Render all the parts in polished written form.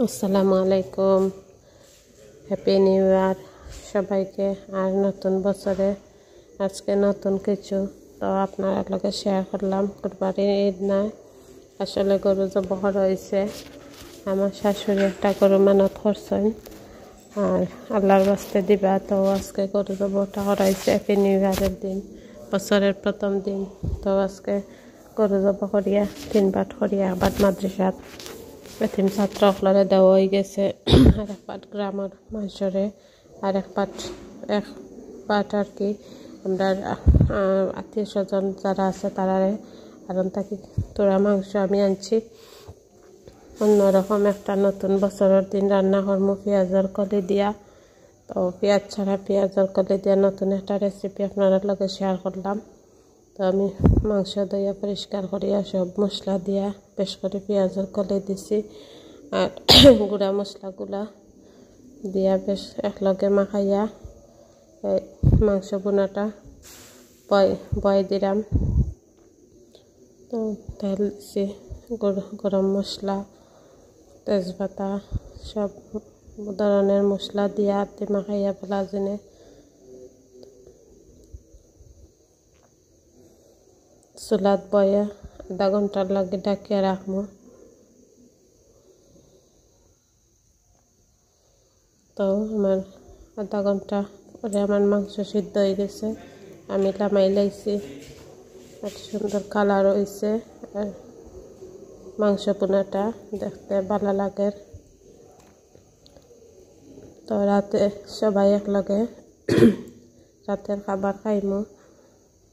আসসালামু আলাইকুম, happy new year সবাইকে। আর নতুন বছরে আজকে নতুন কিছু তো আপনার লগে শেয়ার করলাম। কুরবানির ঈদ নাই, আসলে গরু জবাই করা হয়েছে। আমার শাশুড়ি একটা গরু মানত করছেন আর আল্লাহর বাস্তে দিবা, তো আজকে গরু জবাইটা করা হয়েছে হ্যাপি নিউ ইয়ারের দিন, বছরের প্রথম দিন। তো আজকে গরু জবাই করিয়া 3 পাট করিয়া একবার মাদ্রাসাত এতিম ছাত্র সকলে দেওয়া হয়ে গেছে, আর এক পাট গ্রামের মানুষরে, আর এক পাট আর কি আমরা আত্মীয় স্বজন যারা আছে তারারে। কারণ তাকে তোরা মাংস আমি আনছি, অন্যরকম একটা নতুন বছরের দিন রান্না করবো পেঁয়াজের কলি দিয়া। তো পেঁয়াজ ছাড়া পেঁয়াজের কলি দিয়া নতুন একটা রেসিপি আপনার লগে শেয়ার করলাম। তো আমি মাংস দিয়া পরিষ্কার করিয়া সব মশলা দিয়া বেশ করে পেঁয়াজের কলি দিছি, আর গুঁড়া মশলাগুলা দিয়া বেশ একলগে মাখাইয়া মাংস বোনাটা বয় দিলাম। তো তেল দিছি, গরম মশলা, তেজপাতা, সব ধরনের মশলা দিয়া মাখাইয়া ফেলা জেনে চুলাত বয়ে আধা ঘন্টার লাগে ডাকিয়া রাখবো। তো আমার আধা ঘন্টা পরে আমার মাংস সিদ্ধ হয়ে গেছে, আমি লামাই লাইছি, আর সুন্দর কালার হয়েছে, আর মাংস পোনাটা দেখতে ভালো লাগে। তো রাতে সবাই একলগে রাতের খাবার খাইমু,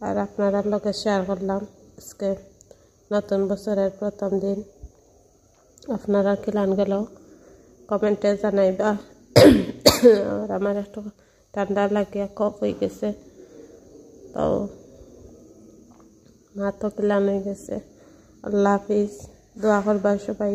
আর আপনারা লগে শেয়ার করলাম আজকে নতুন বছরের প্রথম দিন। আপনারা কিলান গেল কমেন্টে জানাইবা। আর আমার একটু ঠান্ডা লাগিয়া কফ হয়ে গেছে, তো মাথা কিলান হয়ে গেছে। আল্লাহ হাফিজ, দোয়া করবা সবাই।